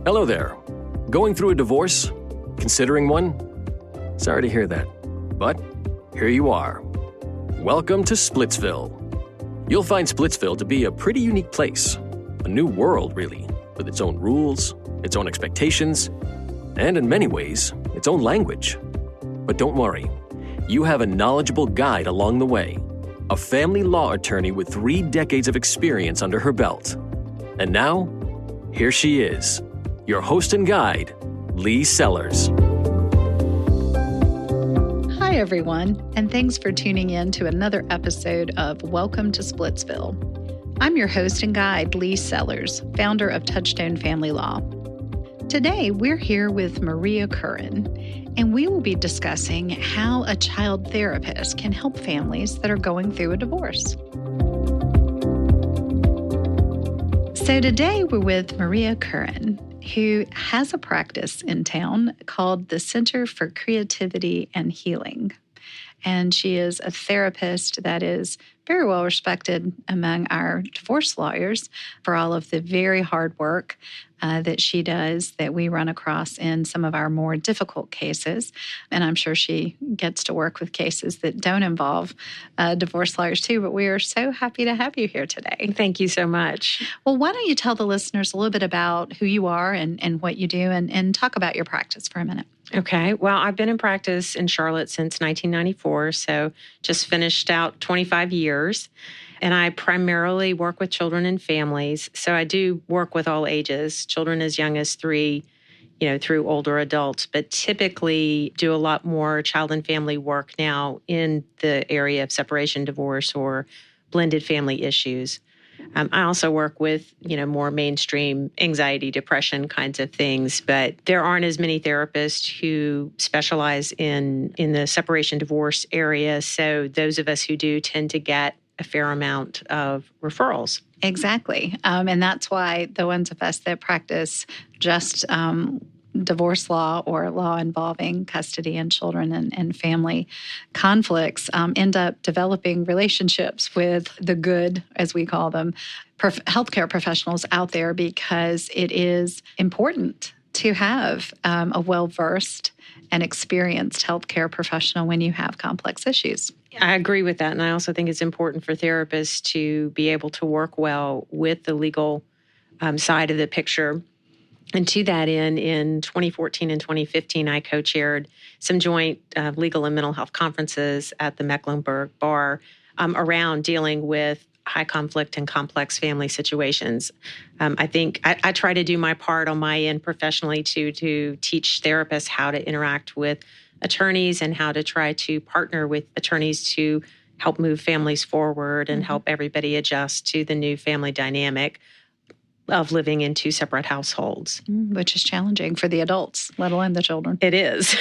Hello there. Going through a divorce? Considering one? Sorry to hear that, but here you are. Welcome to Splitsville. You'll find Splitsville to be a pretty unique place, a new world really, with its own rules, its own expectations, and in many ways, its own language. But don't worry, you have a knowledgeable guide along the way, a family law attorney with 3 decades of experience under her belt. And now, here she is, your host and guide, Lee Sellers. Hi, everyone, and thanks for tuning in to another episode of Welcome to Splitsville. I'm your host and guide, Lee Sellers, founder of Touchstone Family Law. Today, we're here with Maria Curran, and we will be discussing how a child therapist can help families that are going through a divorce. So today, we're with Maria Curran, who has a practice in town called the Center for Creativity and Healing. And she is a therapist that is very well respected among our divorce lawyers for all of the very hard work that she does that we run across in some of our more difficult cases. And I'm sure she gets to work with cases that don't involve divorce lawyers too, but we are so happy to have you here today. Thank you so much. Well, why don't you tell the listeners a little bit about who you are and what you do and talk about your practice for a minute. Okay. Well, I've been in practice in Charlotte since 1994, so just finished out 25 years. And I primarily work with children and families. So I do work with all ages, children as young as 3, through older adults, but typically do a lot more child and family work now in the area of separation, divorce, or blended family issues. I also work with, more mainstream anxiety, depression kinds of things, but there aren't as many therapists who specialize in the separation, divorce area. So those of us who do tend to get a fair amount of referrals. Exactly. And that's why the ones of us that practice just divorce law or law involving custody and children and family conflicts end up developing relationships with the good, as we call them, healthcare professionals out there, because it is important to have a well-versed and experienced healthcare professional when you have complex issues. I agree with that. And I also think it's important for therapists to be able to work well with the legal side of the picture. And to that end, in 2014 and 2015, I co-chaired some joint legal and mental health conferences at the Mecklenburg Bar around dealing with high conflict and complex family situations. I think I try to do my part on my end professionally to teach therapists how to interact with attorneys and how to try to partner with attorneys to help move families forward and help everybody adjust to the new family dynamic of living in 2 separate households. Which is challenging for the adults, let alone the children. It is.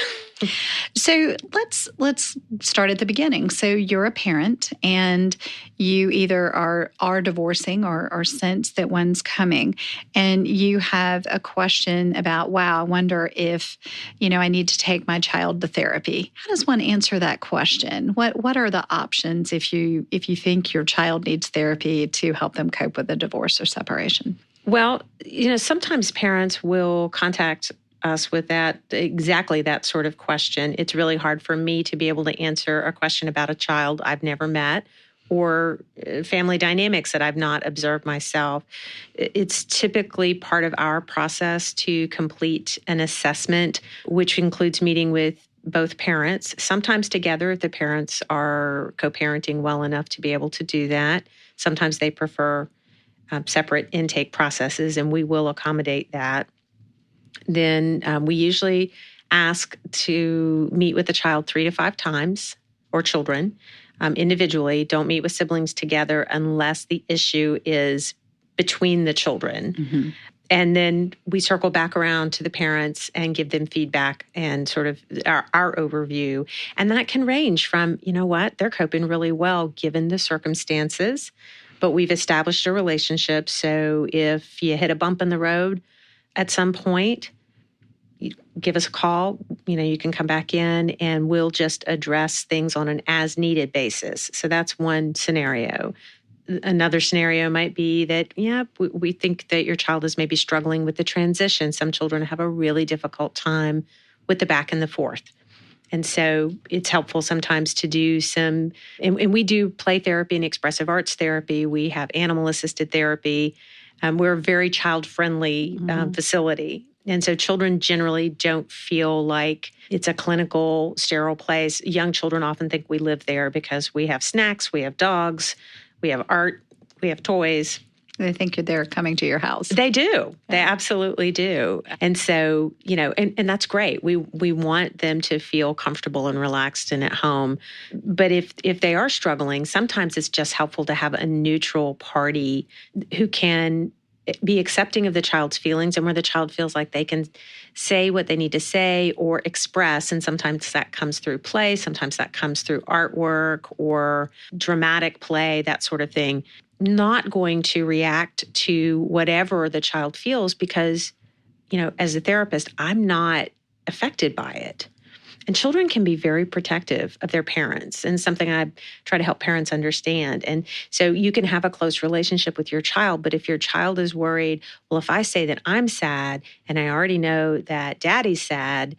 So let's start at the beginning. So you're a parent and you either are divorcing or sense that one's coming, and you have a question about, wow, I wonder if, I need to take my child to therapy. How does one answer that question? What are the options if you think your child needs therapy to help them cope with a divorce or separation? Well, sometimes parents will contact us with exactly that sort of question. It's really hard for me to be able to answer a question about a child I've never met or family dynamics that I've not observed myself. It's typically part of our process to complete an assessment, which includes meeting with both parents, sometimes together if the parents are co-parenting well enough to be able to do that. Sometimes they prefer separate intake processes, and we will accommodate that. Then we usually ask to meet with the child 3 to 5 times, or children, individually. Don't meet with siblings together unless the issue is between the children. And then we circle back around to the parents and give them feedback and sort of our overview. And that can range from, they're coping really well given the circumstances, but we've established a relationship. So if you hit a bump in the road at some point, give us a call. You can come back in and we'll just address things on an as-needed basis. So that's one scenario. Another scenario might be that, we think that your child is maybe struggling with the transition. Some children have a really difficult time with the back and the forth. And so it's helpful sometimes to do some, and we do play therapy and expressive arts therapy. We have animal-assisted therapy. We're a very child-friendly facility. And so children generally don't feel like it's a clinical, sterile place. Young children often think we live there because we have snacks, we have dogs, we have art, we have toys. They think they're coming to your house. They do. They absolutely do. And so, and that's great. We want them to feel comfortable and relaxed and at home. But if they are struggling, sometimes it's just helpful to have a neutral party who can be accepting of the child's feelings and where the child feels like they can say what they need to say or express. And sometimes that comes through play. Sometimes that comes through artwork or dramatic play, that sort of thing. Not going to react to whatever the child feels because, as a therapist, I'm not affected by it. And children can be very protective of their parents, and something I try to help parents understand. And so you can have a close relationship with your child, but if your child is worried, well, if I say that I'm sad and I already know that daddy's sad,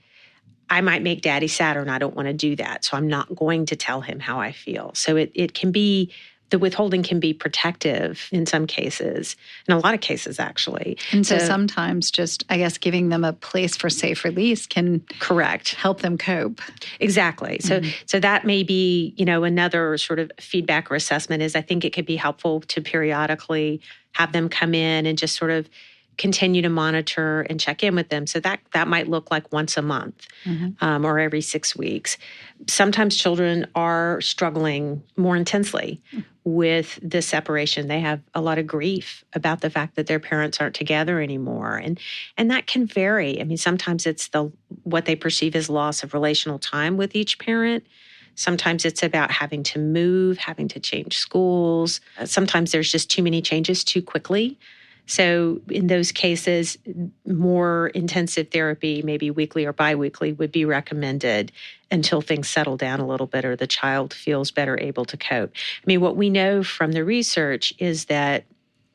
I might make daddy sadder, and I don't want to do that. So I'm not going to tell him how I feel. So it can be, the withholding can be protective in some cases, in a lot of cases, actually. And so sometimes just, I guess, giving them a place for safe release can help them cope. Exactly. So that may be, another sort of feedback or assessment is I think it could be helpful to periodically have them come in and just sort of continue to monitor and check in with them. So that might look like once a month or every 6 weeks. Sometimes children are struggling more intensely with the separation. They have a lot of grief about the fact that their parents aren't together anymore. And that can vary. I mean, sometimes it's what they perceive as loss of relational time with each parent. Sometimes it's about having to move, having to change schools. Sometimes there's just too many changes too quickly. So in those cases, more intensive therapy, maybe weekly or biweekly, would be recommended until things settle down a little bit or the child feels better able to cope. I mean, what we know from the research is that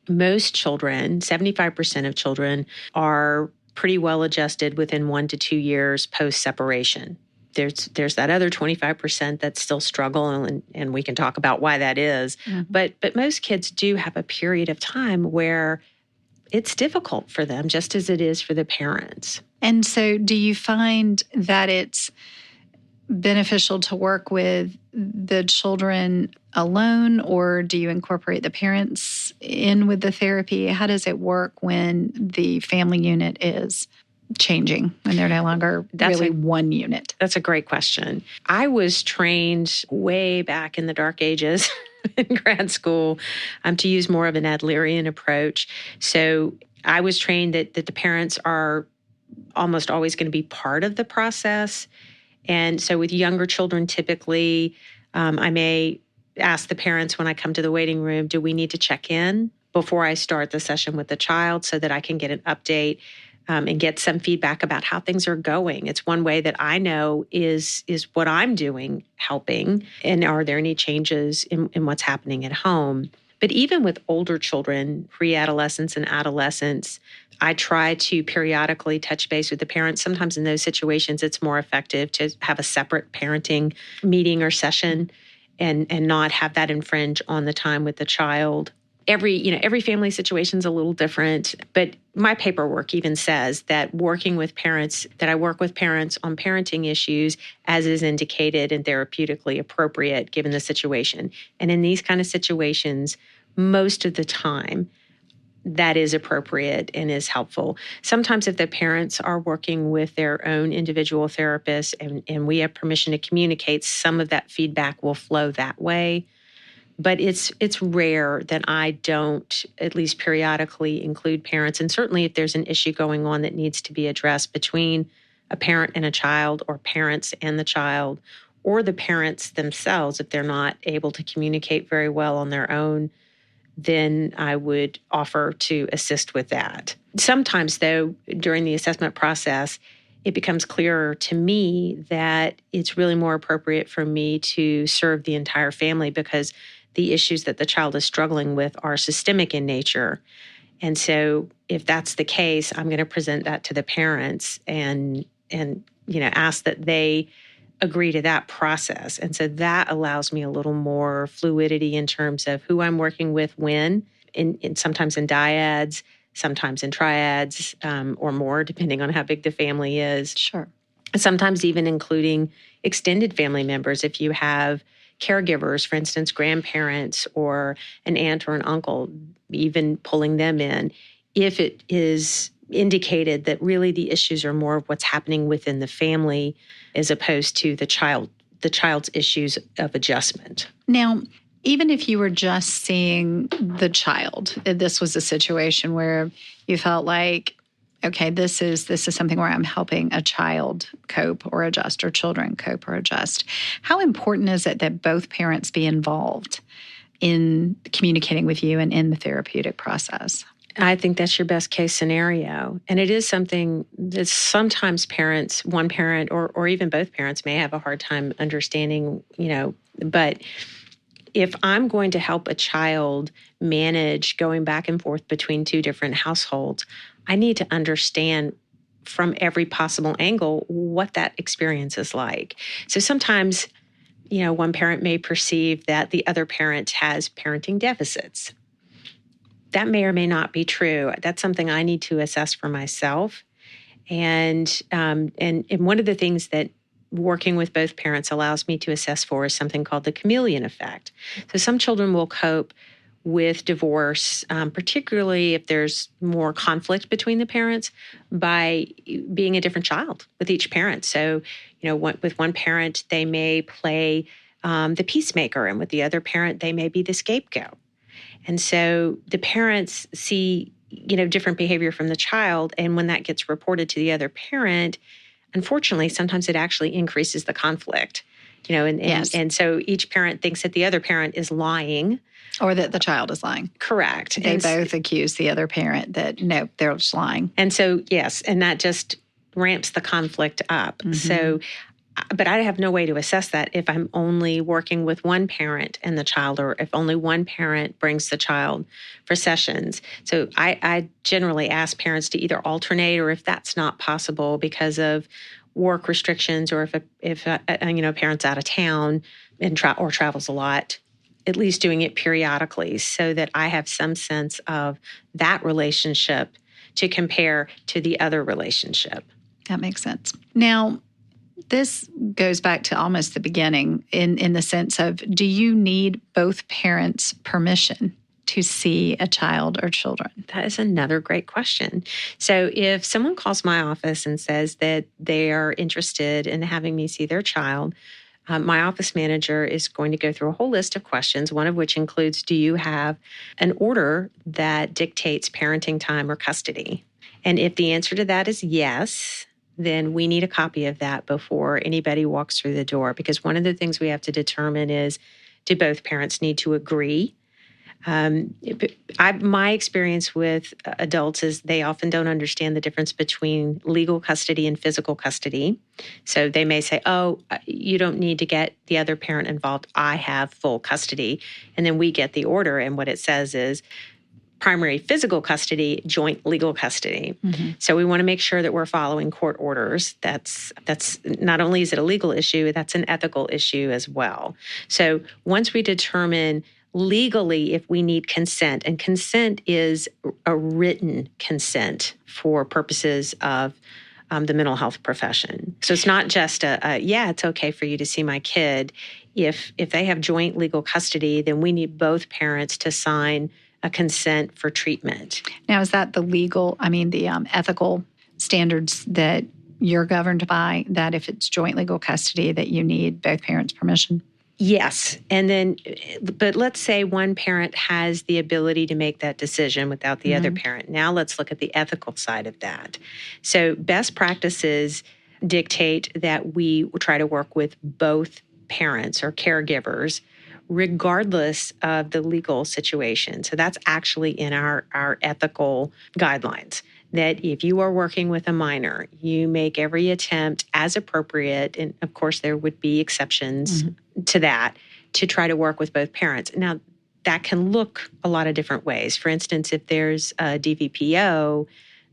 most children, 75% of children, are pretty well adjusted within 1 to 2 years post-separation. There's that other 25% that still struggle, and we can talk about why that is. But most kids do have a period of time where it's difficult for them, just as it is for the parents. And so do you find that it's beneficial to work with the children alone, or do you incorporate the parents in with the therapy? How does it work when the family unit is changing, when they're no longer really one unit? That's a great question. I was trained way back in the dark ages in grad school to use more of an Adlerian approach. So I was trained that the parents are almost always going to be part of the process. And so with younger children, typically, I may ask the parents when I come to the waiting room, do we need to check in before I start the session with the child so that I can get an update and get some feedback about how things are going? It's one way that I know is what I'm doing helping, and are there any changes in what's happening at home? But even with older children, pre-adolescents and adolescents, I try to periodically touch base with the parents. Sometimes in those situations, it's more effective to have a separate parenting meeting or session and not have that infringe on the time with the child. Every family situation is a little different, but my paperwork even says that I work with parents on parenting issues as is indicated and therapeutically appropriate given the situation. And in these kind of situations, most of the time, that is appropriate and is helpful. Sometimes if the parents are working with their own individual therapist and we have permission to communicate, some of that feedback will flow that way. But it's rare that I don't, at least periodically, include parents. And certainly if there's an issue going on that needs to be addressed between a parent and a child, or parents and the child, or the parents themselves, if they're not able to communicate very well on their own, then I would offer to assist with that. Sometimes, though, during the assessment process, it becomes clearer to me that it's really more appropriate for me to serve the entire family, because the issues that the child is struggling with are systemic in nature. And so if that's the case, I'm going to present that to the parents and ask that they agree to that process. And so that allows me a little more fluidity in terms of who I'm working with when, sometimes in dyads, sometimes in triads, or more, depending on how big the family is. Sure. Sometimes even including extended family members. If you have caregivers, for instance, grandparents or an aunt or an uncle, even pulling them in, if it is indicated that really the issues are more of what's happening within the family as opposed to the child's issues of adjustment. Now, even if you were just seeing the child, this was a situation where you felt like, okay, this is something where I'm helping a child cope or adjust, or children cope or adjust. How important is it that both parents be involved in communicating with you and in the therapeutic process? I think that's your best case scenario. And it is something that sometimes parents, one parent or even both parents may have a hard time understanding, but if I'm going to help a child manage going back and forth between two different households, I need to understand from every possible angle what that experience is like. So sometimes, one parent may perceive that the other parent has parenting deficits. That may or may not be true. That's something I need to assess for myself. And one of the things that working with both parents allows me to assess for is something called the chameleon effect. So some children will cope with divorce, particularly if there's more conflict between the parents, by being a different child with each parent. So, with one parent, they may play the peacemaker, and with the other parent, they may be the scapegoat. And so the parents see, different behavior from the child. And when that gets reported to the other parent, unfortunately, sometimes it actually increases the conflict, Yes. And so each parent thinks that the other parent is lying. Or that the child is lying. Correct. They both accuse the other parent that, no, they're just lying. And so, yes, and that just ramps the conflict up. Mm-hmm. So, but I have no way to assess that if I'm only working with one parent and the child, or if only one parent brings the child for sessions. So I generally ask parents to either alternate, or if that's not possible because of work restrictions, or if a parent's out of town and travels a lot, at least doing it periodically so that I have some sense of that relationship to compare to the other relationship. That makes sense. Now, this goes back to almost the beginning in the sense of, do you need both parents' permission to see a child or children? That is another great question. So if someone calls my office and says that they are interested in having me see their child, my office manager is going to go through a whole list of questions, one of which includes, do you have an order that dictates parenting time or custody? And if the answer to that is yes, then we need a copy of that before anybody walks through the door. Because one of the things we have to determine is, do both parents need to agree? My experience with adults is they often don't understand the difference between legal custody and physical custody. So they may say, oh, you don't need to get the other parent involved. I have full custody. And then we get the order. And what it says is primary physical custody, joint legal custody. Mm-hmm. So we want to make sure that we're following court orders. That's not only is it a legal issue, that's an ethical issue as well. So once we determine legally if we need consent, and consent is a written consent for purposes of the mental health profession. So it's not just it's okay for you to see my kid. If they have joint legal custody, then we need both parents to sign a consent for treatment. Now, is that the ethical standards that you're governed by, that if it's joint legal custody, that you need both parents' permission? Yes. And then, but let's say one parent has the ability to make that decision without the other parent. Now let's look at the ethical side of that. So best practices dictate that we try to work with both parents or caregivers, regardless of the legal situation. So that's actually in our ethical guidelines, that if you are working with a minor, you make every attempt as appropriate, and of course there would be exceptions to that, to try to work with both parents. Now, that can look a lot of different ways. For instance, if there's a DVPO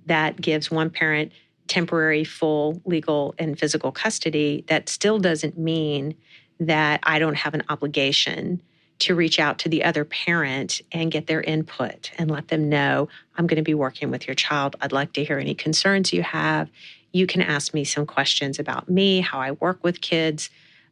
that gives one parent temporary, full legal and physical custody, that still doesn't mean that I don't have an obligation to reach out to the other parent and get their input and let them know, I'm going to be working with your child. I'd like to hear any concerns you have. You can ask me some questions about me, how I work with kids,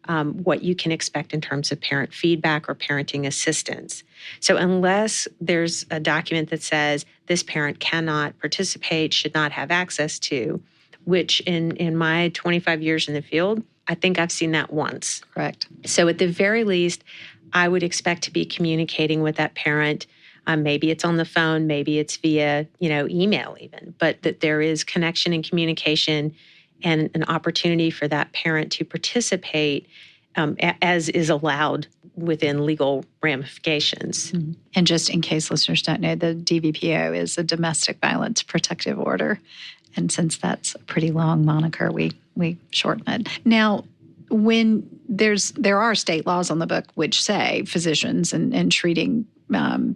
what you can expect in terms of parent feedback or parenting assistance. So unless there's a document that says this parent cannot participate, should not have access to, which in my 25 years in the field, I think I've seen that once. Correct. So at the very least, I would expect to be communicating with that parent. Maybe it's on the phone, maybe it's via, email even, but that there is connection and communication and an opportunity for that parent to participate as is allowed within legal ramifications. Mm-hmm. And just in case listeners don't know, the DVPO is a domestic violence protective order. And since that's a pretty long moniker, we shorten it. Now, when there are state laws on the book which say physicians and treating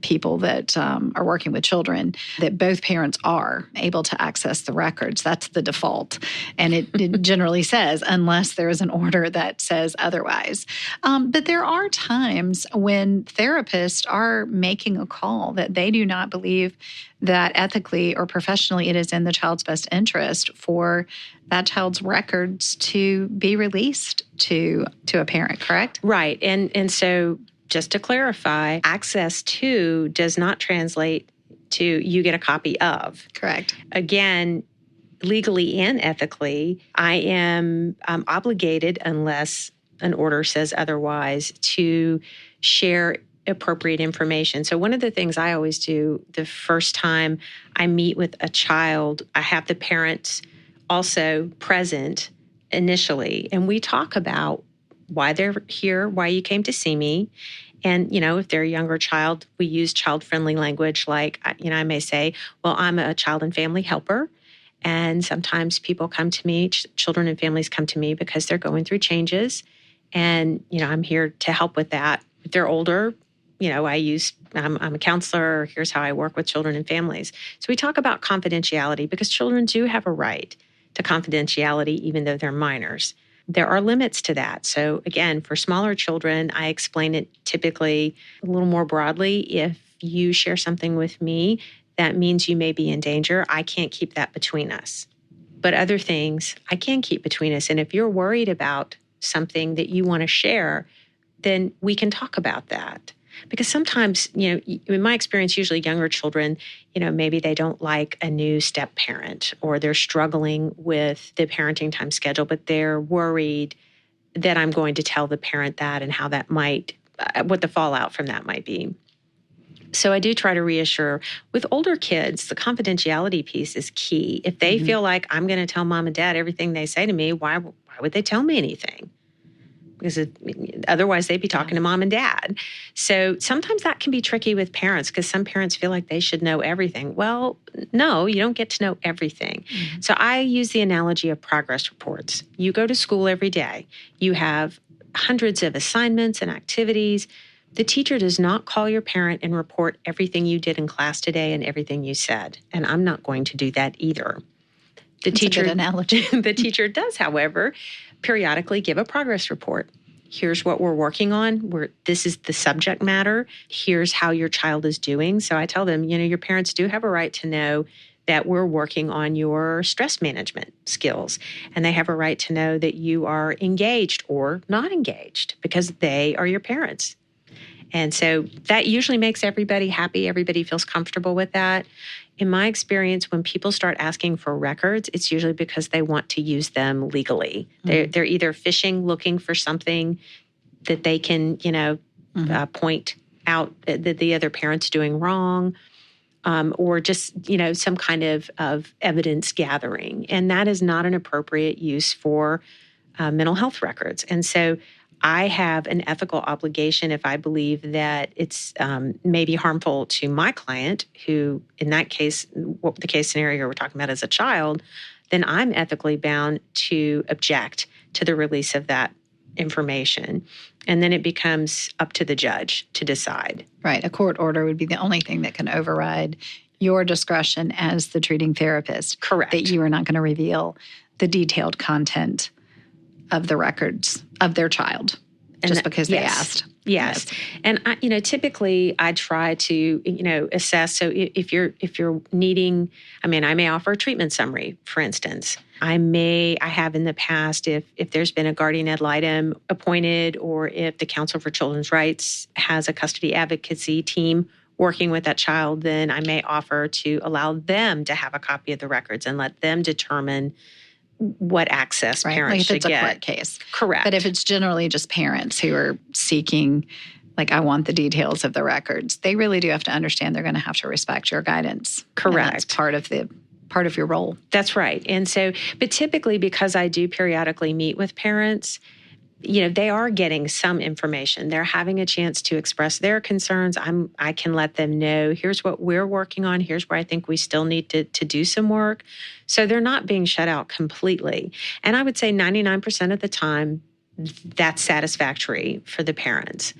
people that are working with children, that both parents are able to access the records. That's the default. And it generally says, unless there is an order that says otherwise. But there are times when therapists are making a call that they do not believe that ethically or professionally it is in the child's best interest for that child's records to be released to a parent, correct? Right. And so just to clarify, access to does not translate to you get a copy of. Correct. Again, legally and ethically, I am obligated, unless an order says otherwise, to share appropriate information. So one of the things I always do the first time I meet with a child, I have the parents also present initially, and we talk about why they're here, why you came to see me. And, if they're a younger child, we use child-friendly language like, I may say, well, I'm a child and family helper. And sometimes people come to me, children and families come to me because they're going through changes. And, I'm here to help with that. If they're older, I'm a counselor. Here's how I work with children and families. So we talk about confidentiality because children do have a right to confidentiality, even though they're minors. There are limits to that. So again, for smaller children, I explain it typically a little more broadly. If you share something with me, that means you may be in danger. I can't keep that between us. But other things I can keep between us. And if you're worried about something that you want to share, then we can talk about that. Because sometimes, in my experience, usually younger children, maybe they don't like a new step parent or they're struggling with the parenting time schedule, but they're worried that I'm going to tell the parent that and how that might, what the fallout from that might be. So I do try to reassure. With older kids, the confidentiality piece is key. If they feel like I'm going to tell mom and dad everything they say to me, why would they tell me anything? Because otherwise they'd be talking to mom and dad. So sometimes that can be tricky with parents because some parents feel like they should know everything. Well, no, you don't get to know everything. Mm-hmm. So I use the analogy of progress reports. You go to school every day. You have hundreds of assignments and activities. The teacher does not call your parent and report everything you did in class today and everything you said. And I'm not going to do that either. That's a good analogy. The teacher does, however, periodically give a progress report. Here's what we're working on. This is the subject matter. Here's how your child is doing. So I tell them, your parents do have a right to know that we're working on your stress management skills. And they have a right to know that you are engaged or not engaged because they are your parents. And so that usually makes everybody happy. Everybody feels comfortable with that. In my experience, when people start asking for records, it's usually because they want to use them legally. Mm-hmm. They're either fishing, looking for something that they can, point out that the other parent's doing wrong, or just, some kind of evidence gathering. And that is not an appropriate use for mental health records. And so I have an ethical obligation if I believe that it's maybe harmful to my client, who in that case, what the case scenario we're talking about as a child, then I'm ethically bound to object to the release of that information. And then it becomes up to the judge to decide. Right. A court order would be the only thing that can override your discretion as the treating therapist. Correct. That you are not going to reveal the detailed content of the records of their child just because they asked. Yes. And typically I try to, assess. So if you're needing, I may offer a treatment summary, for instance. I have in the past, if there's been a guardian ad litem appointed, or if the Council for Children's Rights has a custody advocacy team working with that child, then I may offer to allow them to have a copy of the records and let them determine what access parents should get. If it's a court case. Correct. But if it's generally just parents who are seeking, like, I want the details of the records, they really do have to understand they're going to have to respect your guidance. Correct. And that's part of your role. That's right. And so, but typically, because I do periodically meet with parents, they are getting some information. They're having a chance to express their concerns. I can let them know, here's what we're working on. Here's where I think we still need to do some work. So they're not being shut out completely. And I would say 99% of the time, that's satisfactory for the parents.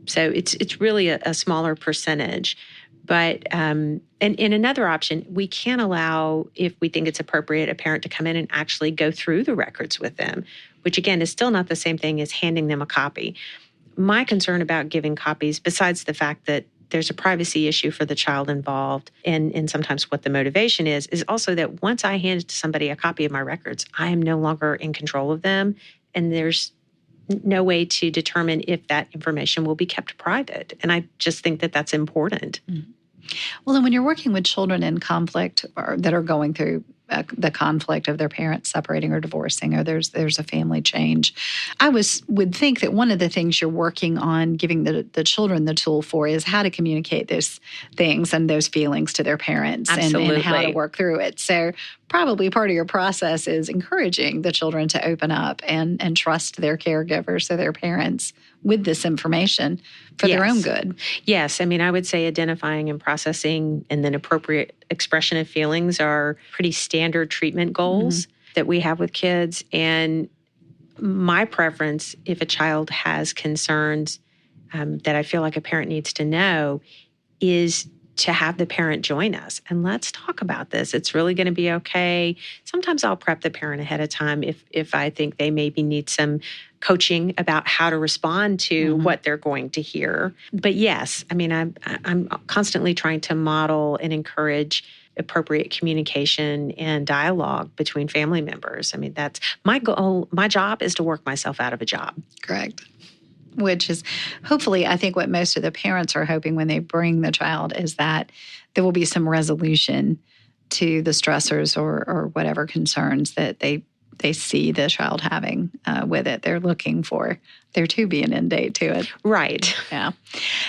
So it's really a smaller percentage. But and another option, we can allow, if we think it's appropriate, a parent to come in and actually go through the records with them, which again is still not the same thing as handing them a copy. My concern about giving copies, besides the fact that there's a privacy issue for the child involved and sometimes what the motivation is also that once I hand to somebody a copy of my records, I am no longer in control of them, and there's no way to determine if that information will be kept private. And I just think that that's important. Mm-hmm. Well, and when you're working with children in conflict or that are going through the conflict of their parents separating or divorcing, or there's a family change, I would think that one of the things you're working on giving the children the tool for is how to communicate those things and those feelings to their parents. Absolutely. And how to work through it. So probably part of your process is encouraging the children to open up and trust their caregivers or their parents with this information for their own good. Yes. I would say identifying and processing and then appropriate expression of feelings are pretty standard treatment goals that we have with kids. And my preference, if a child has concerns that I feel like a parent needs to know, is to have the parent join us and let's talk about this. It's really going to be okay. Sometimes I'll prep the parent ahead of time if I think they maybe need some coaching about how to respond to what they're going to hear. But yes, I'm constantly trying to model and encourage appropriate communication and dialogue between family members. That's my goal. My job is to work myself out of a job. Correct. Which is hopefully, I think what most of the parents are hoping when they bring the child is that there will be some resolution to the stressors or whatever concerns that they see the child having with it. They're looking for there to be an end date to it. Right. Yeah.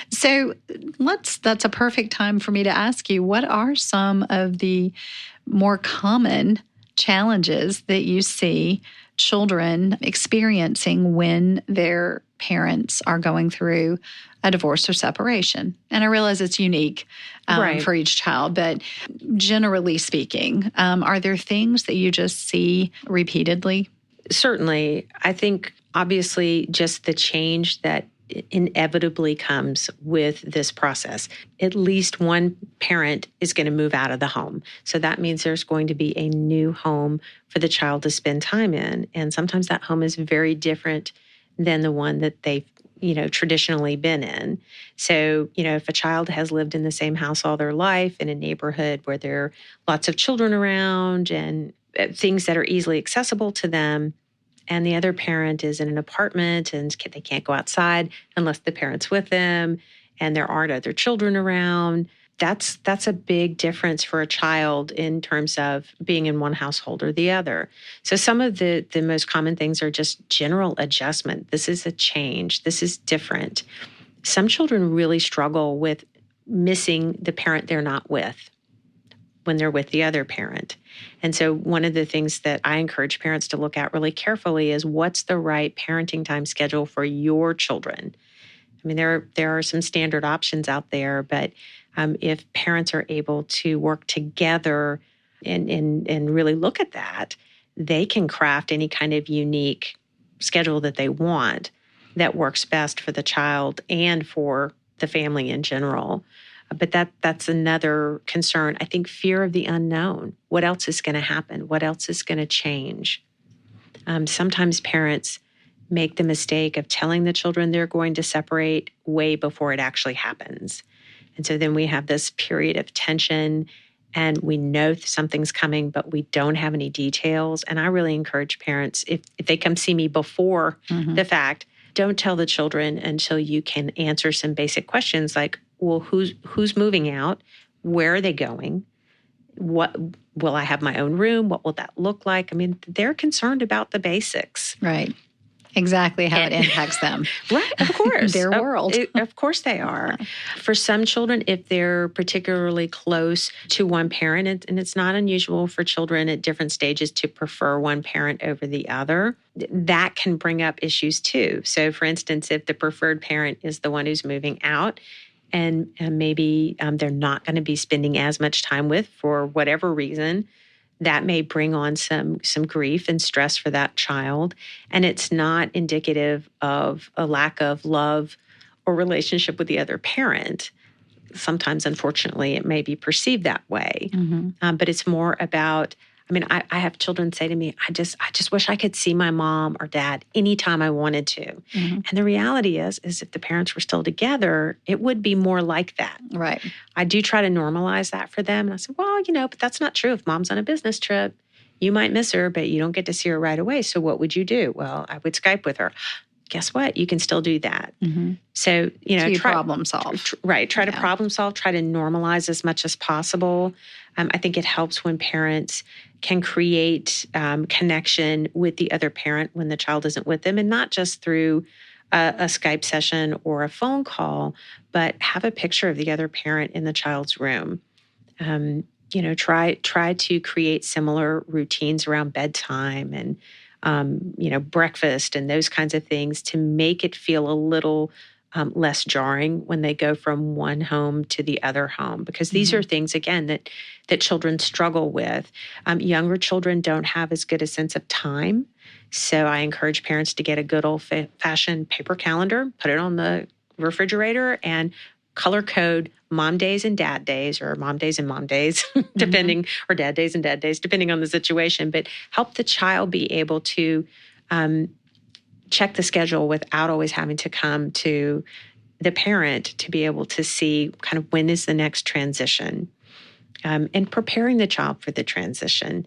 So that's a perfect time for me to ask you, what are some of the more common challenges that you see children experiencing when their parents are going through a divorce or separation? And I realize it's unique for each child, but generally speaking, are there things that you just see repeatedly? Certainly. I think obviously just the change that inevitably comes with this process. At least one parent is going to move out of the home. So that means there's going to be a new home for the child to spend time in. And sometimes that home is very different than the one that they've, traditionally been in. So, if a child has lived in the same house all their life in a neighborhood where there are lots of children around and things that are easily accessible to them, and the other parent is in an apartment and they can't go outside unless the parent's with them, and there aren't other children around, that's a big difference for a child in terms of being in one household or the other. So some of the most common things are just general adjustment. This is a change. This is different. Some children really struggle with missing the parent they're not with when they're with the other parent. And so one of the things that I encourage parents to look at really carefully is what's the right parenting time schedule for your children. There are some standard options out there, but if parents are able to work together and really look at that, they can craft any kind of unique schedule that they want that works best for the child and for the family in general. But that's another concern. I think fear of the unknown. What else is going to happen? What else is going to change? Sometimes parents make the mistake of telling the children they're going to separate way before it actually happens. And so then we have this period of tension and we know something's coming, but we don't have any details. And I really encourage parents, if they come see me before the fact, don't tell the children until you can answer some basic questions like, well, who's moving out? Where are they going? What will I have my own room? What will that look like? I mean, they're concerned about the basics. Right. Exactly how it impacts them. Right, of course. Their world. Of course they are. For some children, if they're particularly close to one parent, and it's not unusual for children at different stages to prefer one parent over the other, that can bring up issues too. So for instance, if the preferred parent is the one who's moving out, and maybe they're not going to be spending as much time with for whatever reason, that may bring on some grief and stress for that child. And it's not indicative of a lack of love or relationship with the other parent. Sometimes, unfortunately, it may be perceived that way. But it's more about, I mean, I have children say to me, I just wish I could see my mom or dad anytime I wanted to. And the reality is if the parents were still together, it would be more like that. Right. I do try to normalize that for them. And I say, well, but that's not true. If mom's on a business trip, you might miss her, but you don't get to see her right away. So what would you do? Well, I would Skype with her. Guess what? You can still do that. So, you problem solve. Try to problem solve, try to normalize as much as possible. I think it helps when parents can create connection with the other parent when the child isn't with them, and not just through a Skype session or a phone call, but have a picture of the other parent in the child's room. Try to create similar routines around bedtime and breakfast and those kinds of things to make it feel a little less jarring when they go from one home to the other home, because these are things, again, that children struggle with. Younger children don't have as good a sense of time. So I encourage parents to get a good old-fashioned paper calendar, put it on the refrigerator, and color code mom days and dad days, or mom days and mom days, depending, or dad days and dad days, depending on the situation. But help the child be able to check the schedule without always having to come to the parent to be able to see kind of when is the next transition, and preparing the child for the transition.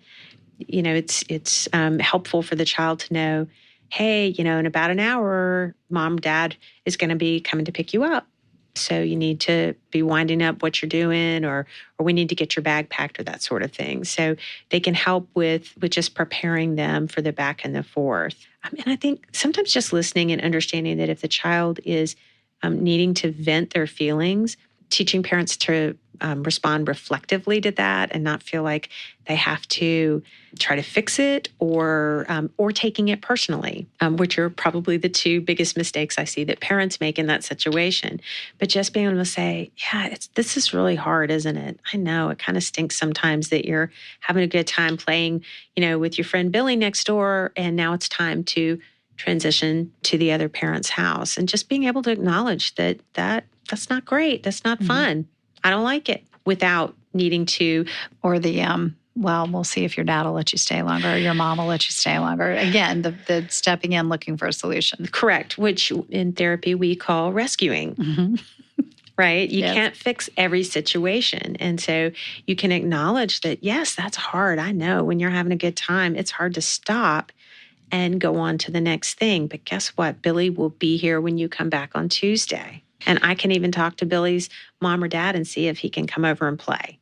It's helpful for the child to know, hey, in about an hour, mom, dad is going to be coming to pick you up. So you need to be winding up what you're doing, or we need to get your bag packed, or that sort of thing. So they can help with just preparing them for the back and the forth. And I think sometimes just listening and understanding that if the child is needing to vent their feelings, teaching parents to respond reflectively to that and not feel like they have to try to fix it or taking it personally, which are probably the two biggest mistakes I see that parents make in that situation. But just being able to say, yeah, this is really hard, isn't it? I know it kind of stinks sometimes that you're having a good time playing, with your friend Billy next door, and now it's time to transition to the other parent's house. And just being able to acknowledge that's not great. That's not fun. I don't like it, without needing to. Or we'll see if your dad will let you stay longer or your mom will let you stay longer. Again, the stepping in, looking for a solution. Correct, which in therapy we call rescuing. Right? You can't fix every situation. And so you can acknowledge that, yes, that's hard. I know when you're having a good time, it's hard to stop and go on to the next thing. But guess what? Billy will be here when you come back on Tuesday. And I can even talk to Billy's mom or dad and see if he can come over and play.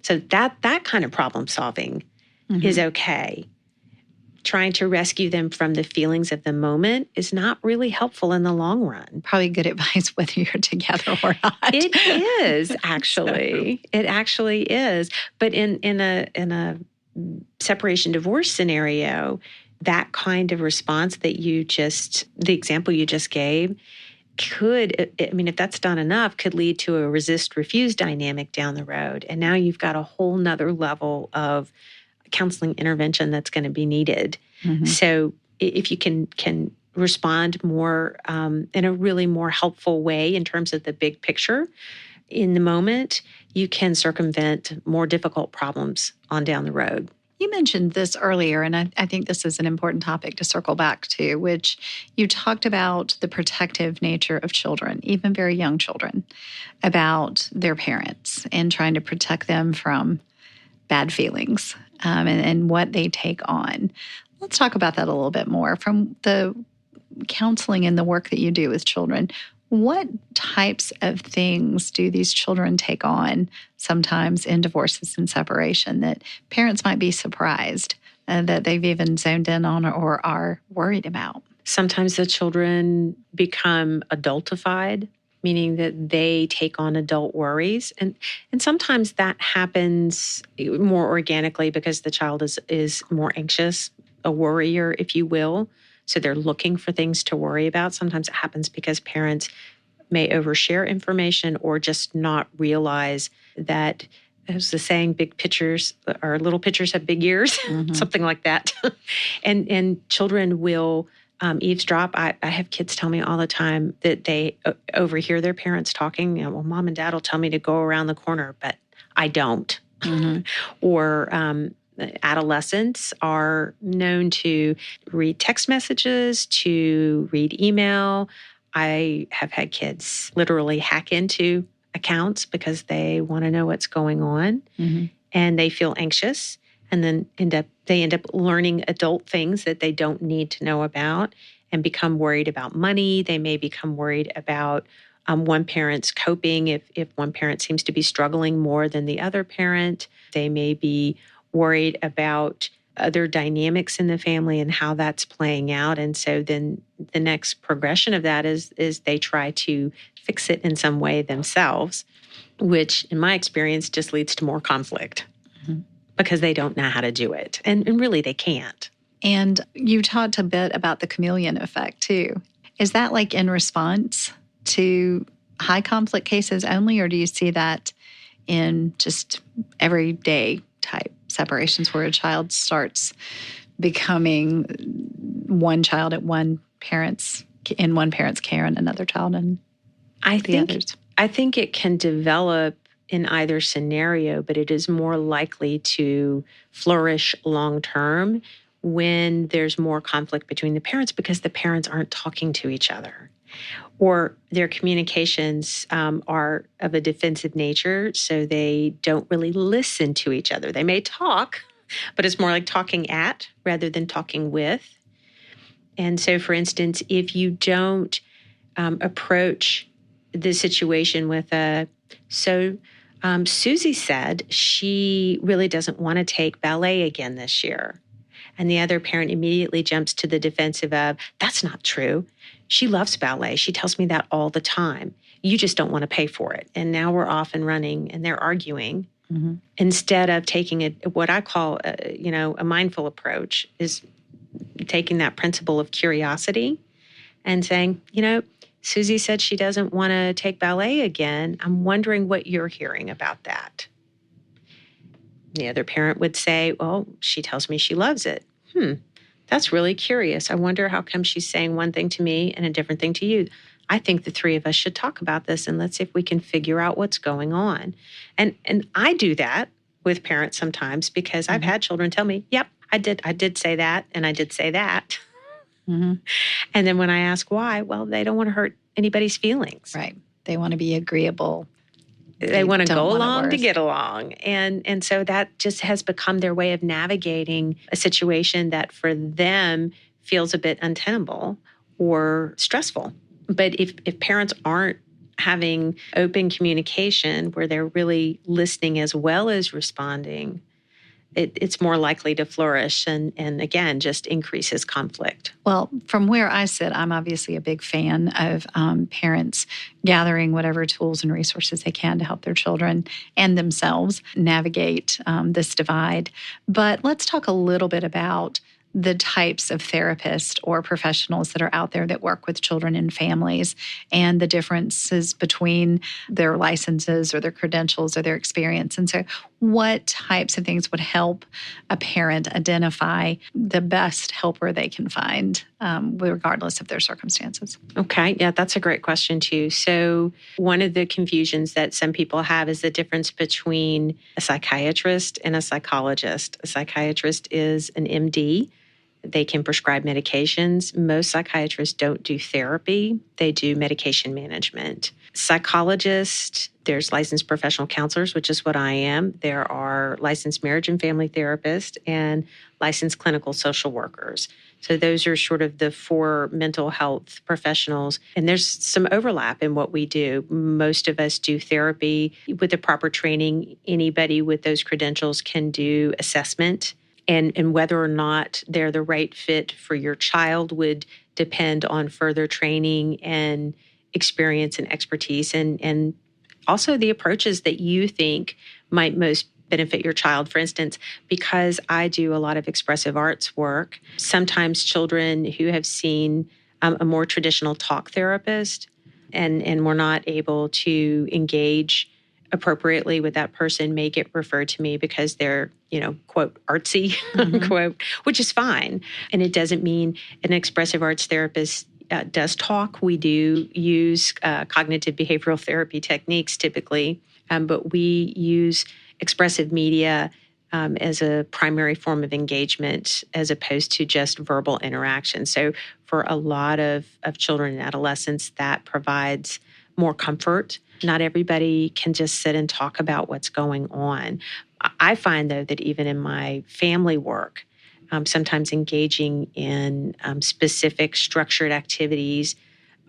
So that kind of problem solving is okay. Trying to rescue them from the feelings of the moment is not really helpful in the long run. Probably good advice whether you're together or not. It is, actually. It actually is. But in a separation divorce scenario, that kind of response that the example you just gave, if that's done enough, could lead to a resist-refuse dynamic down the road. And now you've got a whole nother level of counseling intervention that's going to be needed. So if you can respond more in a really more helpful way in terms of the big picture in the moment, you can circumvent more difficult problems on down the road. You mentioned this earlier, and I think this is an important topic to circle back to, which you talked about the protective nature of children, even very young children, about their parents and trying to protect them from bad feelings and what they take on. Let's talk about that a little bit more. From the counseling and the work that you do with children, what types of things do these children take on sometimes in divorces and separation that parents might be surprised that they've even zoned in on or are worried about? Sometimes the children become adultified, meaning that they take on adult worries. And sometimes that happens more organically because the child is more anxious, a worrier, if you will. So they're looking for things to worry about. Sometimes it happens because parents may overshare information or just not realize that, as the saying, big pictures or little pictures have big ears, something like that. and children will eavesdrop. I have kids tell me all the time that they overhear their parents talking. You know, well, mom and dad will tell me to go around the corner, but I don't. Or adolescents are known to read text messages, to read email. I have had kids literally hack into accounts because they want to know what's going on, and they feel anxious, and then they end up learning adult things that they don't need to know about and become worried about money. They may become worried about one parent's coping. If one parent seems to be struggling more than the other parent, they may be worried about other dynamics in the family and how that's playing out. And so then the next progression of that is they try to fix it in some way themselves, which in my experience just leads to more conflict because they don't know how to do it. And really they can't. And you talked a bit about the chameleon effect too. Is that like in response to high conflict cases only, or do you see that in just everyday type separations where a child starts becoming one child at one parent's care and another child in the others? I think it can develop in either scenario, but it is more likely to flourish long term when there's more conflict between the parents because the parents aren't talking to each other, or their communications are of a defensive nature, so they don't really listen to each other. They may talk, but it's more like talking at rather than talking with. And so, for instance, if you don't approach the situation with Susie said she really doesn't want to take ballet again this year. And the other parent immediately jumps to the defensive of, that's not true. She loves ballet. She tells me that all the time. You just don't want to pay for it. And now we're off and running and they're arguing. Instead of taking what I call a mindful approach is taking that principle of curiosity and saying, Susie said she doesn't want to take ballet again. I'm wondering what you're hearing about that. The other parent would say, well, she tells me she loves it. That's really curious. I wonder how come she's saying one thing to me and a different thing to you. I think the three of us should talk about this and let's see if we can figure out what's going on. And I do that with parents sometimes because I've had children tell me, yep, I did say that and I did say that. And then when I ask why, well, they don't want to hurt anybody's feelings. Right. They want to be agreeable. They want to go along to get along. And so that just has become their way of navigating a situation that for them feels a bit untenable or stressful. But if parents aren't having open communication where they're really listening as well as responding, it's more likely to flourish and again, just increases conflict. Well, from where I sit, I'm obviously a big fan of parents gathering whatever tools and resources they can to help their children and themselves navigate this divide. But let's talk a little bit about the types of therapists or professionals that are out there that work with children and families and the differences between their licenses or their credentials or their experience. And so what types of things would help a parent identify the best helper they can find, regardless of their circumstances? Okay. Yeah, that's a great question too. So one of the confusions that some people have is the difference between a psychiatrist and a psychologist. A psychiatrist is an MD. They can prescribe medications. Most psychiatrists don't do therapy. They do medication management. Psychologists, there's licensed professional counselors, which is what I am. There are licensed marriage and family therapists and licensed clinical social workers. So those are sort of the four mental health professionals. And there's some overlap in what we do. Most of us do therapy. With the proper training, anybody with those credentials can do assessment. And whether or not they're the right fit for your child would depend on further training and experience and expertise, and also the approaches that you think might most benefit your child. For instance, because I do a lot of expressive arts work, sometimes children who have seen a more traditional talk therapist and were not able to engage appropriately with that person may get referred to me because they're, quote, artsy, unquote, which is fine. And it doesn't mean an expressive arts therapist does talk. We do use cognitive behavioral therapy techniques typically, but we use expressive media as a primary form of engagement as opposed to just verbal interaction. So for a lot of children and adolescents, that provides more comfort. Not everybody can just sit and talk about what's going on. I find, though, that even in my family work, sometimes engaging in specific structured activities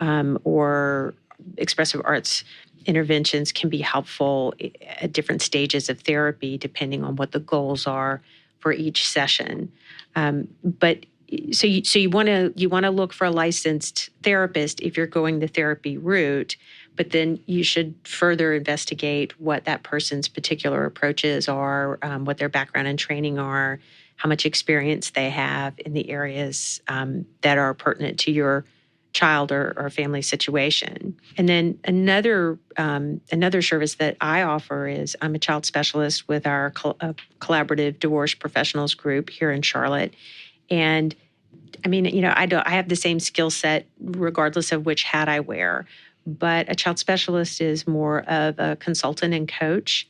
or expressive arts interventions can be helpful at different stages of therapy, depending on what the goals are for each session. But so you want to look for a licensed therapist if you're going the therapy route. But then you should further investigate what that person's particular approaches are, what their background and training are, how much experience they have in the areas that are pertinent to your child or family situation. And then another service that I offer is I'm a child specialist with our collaborative divorce professionals group here in Charlotte. And I mean, I have the same skill set regardless of which hat I wear. But a child specialist is more of a consultant and coach.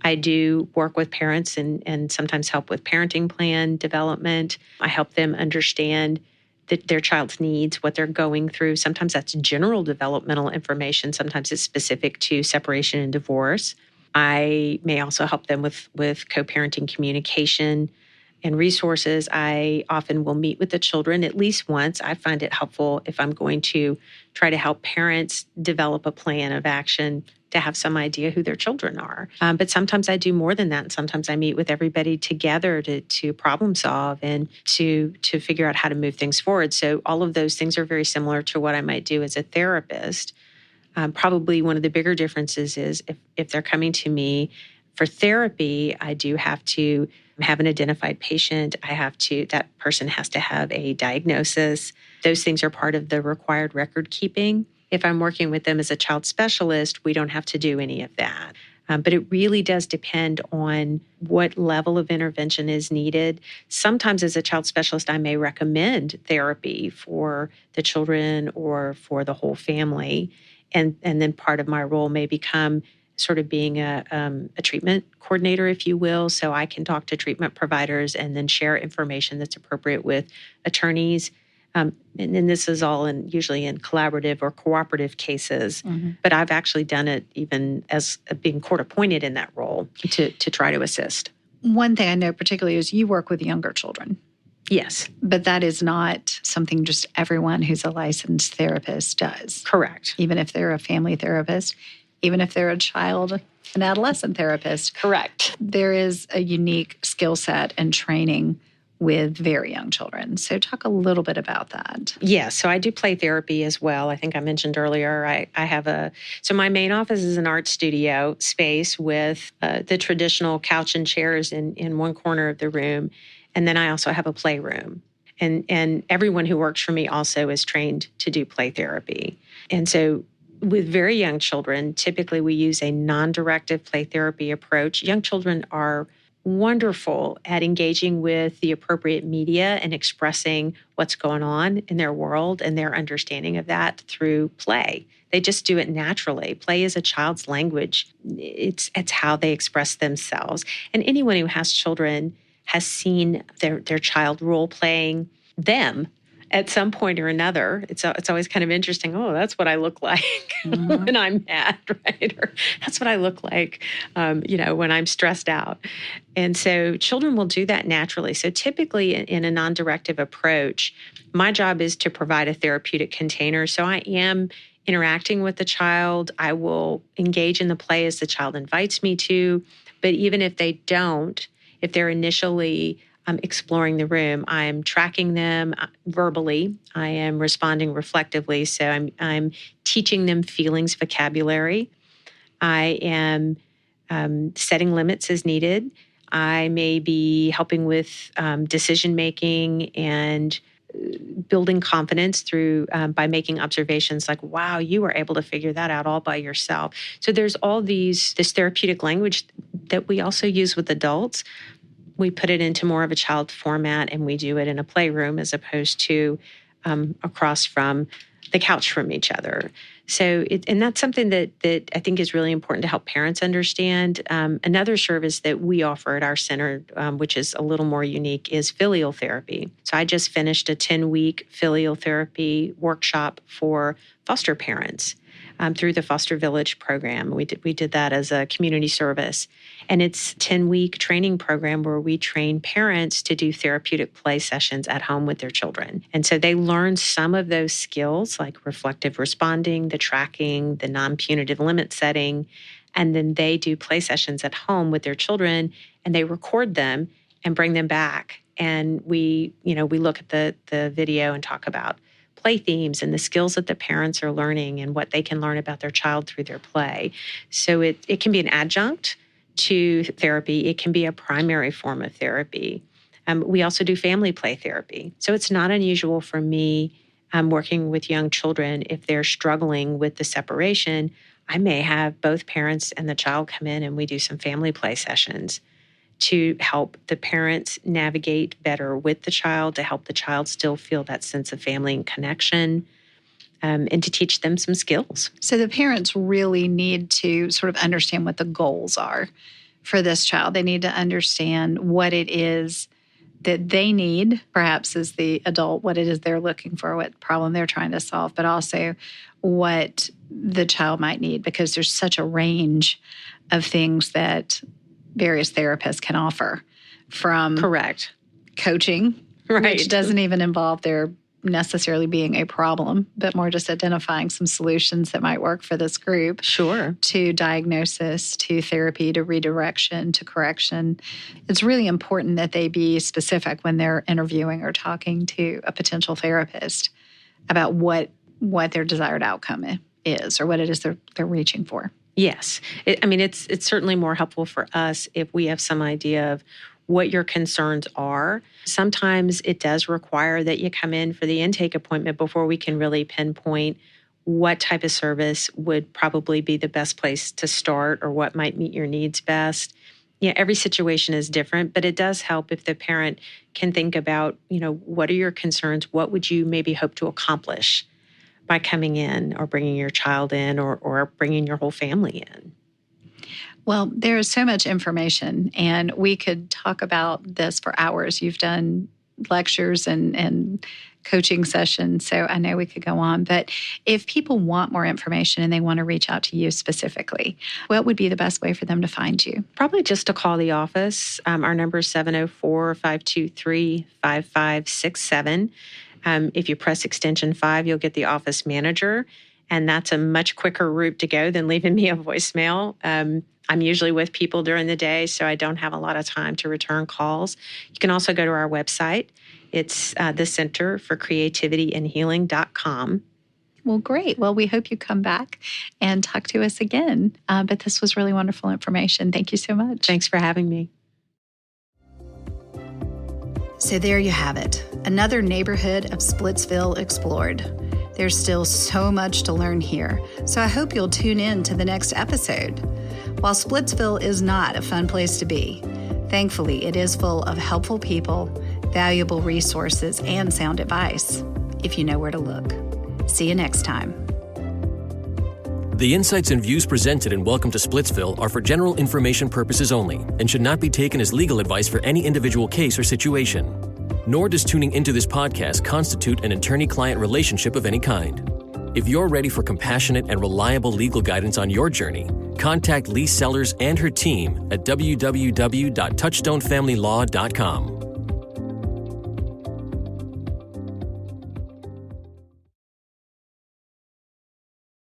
I do work with parents and sometimes help with parenting plan development. I help them understand their child's needs, what they're going through. Sometimes that's general developmental information. Sometimes it's specific to separation and divorce. I may also help them with co-parenting communication and resources. I often will meet with the children at least once. I find it helpful if I'm going to try to help parents develop a plan of action to have some idea who their children are. But sometimes I do more than that. And sometimes I meet with everybody together to problem solve and to figure out how to move things forward. So all of those things are very similar to what I might do as a therapist. Probably one of the bigger differences is if they're coming to me for therapy, I do have to have an identified patient. That person has to have a diagnosis. Those things are part of the required record keeping. If I'm working with them as a child specialist, we don't have to do any of that. But it really does depend on what level of intervention is needed. Sometimes as a child specialist, I may recommend therapy for the children or for the whole family. And then part of my role may become sort of being a treatment coordinator, if you will. So I can talk to treatment providers and then share information that's appropriate with attorneys. And then this is all usually in collaborative or cooperative cases. Mm-hmm. But I've actually done it even as being court appointed in that role to try to assist. One thing I know particularly is you work with younger children. Yes. But that is not something just everyone who's a licensed therapist does. Correct. Even if they're a family therapist, even if they're an adolescent therapist. Correct. There is a unique skill set and training with very young children. So talk a little bit about that. Yeah, so I do play therapy as well. I think I mentioned earlier, I have so my main office is an art studio space with the traditional couch and chairs in one corner of the room. And then I also have a playroom. And everyone who works for me also is trained to do play therapy. And so with very young children, typically we use a non-directive play therapy approach. Young children are wonderful at engaging with the appropriate media and expressing what's going on in their world and their understanding of that through play. They just do it naturally. Play is a child's language. It's how they express themselves. And anyone who has children has seen their child role-playing them at some point or another. It's always kind of interesting. Oh, that's what I look like when I'm mad, right? Or that's what I look like, when I'm stressed out. And so children will do that naturally. So typically in a non-directive approach, my job is to provide a therapeutic container. So I am interacting with the child. I will engage in the play as the child invites me to. But even if they don't, if they're initially exploring the room, I'm tracking them verbally. I am responding reflectively. So I'm teaching them feelings vocabulary. I am setting limits as needed. I may be helping with decision making and building confidence through by making observations like, wow, you were able to figure that out all by yourself. So there's all this therapeutic language that we also use with adults. We put it into more of a child format, and we do it in a playroom as opposed to across from the couch from each other. So, and that's something that I think is really important to help parents understand. Another service that we offer at our center, which is a little more unique, is filial therapy. So I just finished a 10-week filial therapy workshop for foster parents through the Foster Village program. We did that as a community service. And it's a 10-week training program where we train parents to do therapeutic play sessions at home with their children. And so they learn some of those skills like reflective responding, the tracking, the non-punitive limit setting, and then they do play sessions at home with their children and they record them and bring them back. And we look at the video and talk about play themes and the skills that the parents are learning and what they can learn about their child through their play. So it can be an adjunct to therapy. It can be a primary form of therapy. We also do family play therapy. So it's not unusual for me working with young children. If they're struggling with the separation, I may have both parents and the child come in and we do some family play sessions to help the parents navigate better with the child, to help the child still feel that sense of family and connection, and to teach them some skills. So the parents really need to sort of understand what the goals are for this child. They need to understand what it is that they need, perhaps as the adult, what it is they're looking for, what problem they're trying to solve, but also what the child might need, because there's such a range of things that various therapists can offer, from correct coaching, right, which doesn't even involve there necessarily being a problem, but more just identifying some solutions that might work for this group. Sure. To diagnosis, to therapy, to redirection, to correction. It's really important that they be specific when they're interviewing or talking to a potential therapist about what their desired outcome is or what it is they're reaching for. Yes. It's certainly more helpful for us if we have some idea of what your concerns are. Sometimes it does require that you come in for the intake appointment before we can really pinpoint what type of service would probably be the best place to start or what might meet your needs best. Yeah, every situation is different, but it does help if the parent can think about, what are your concerns? What would you maybe hope to accomplish by coming in or bringing your child in or bringing your whole family in? Well, there is so much information, and we could talk about this for hours. You've done lectures and coaching sessions, so I know we could go on. But if people want more information and they want to reach out to you specifically, what would be the best way for them to find you? Probably just to call the office. Our number is 704-523-5567. If you press extension 5, you'll get the office manager, and that's a much quicker route to go than leaving me a voicemail. I'm usually with people during the day, so I don't have a lot of time to return calls. You can also go to our website. It's the Center for Creativity and Healing.com. Well, great. Well, we hope you come back and talk to us again. But this was really wonderful information. Thank you so much. Thanks for having me. So there you have it, another neighborhood of Splitsville explored. There's still so much to learn here, so I hope you'll tune in to the next episode. While Splitsville is not a fun place to be, thankfully it is full of helpful people, valuable resources, and sound advice, if you know where to look. See you next time. The insights and views presented in Welcome to Splitsville are for general information purposes only and should not be taken as legal advice for any individual case or situation. Nor does tuning into this podcast constitute an attorney-client relationship of any kind. If you're ready for compassionate and reliable legal guidance on your journey, contact Lee Sellers and her team at www.touchstonefamilylaw.com.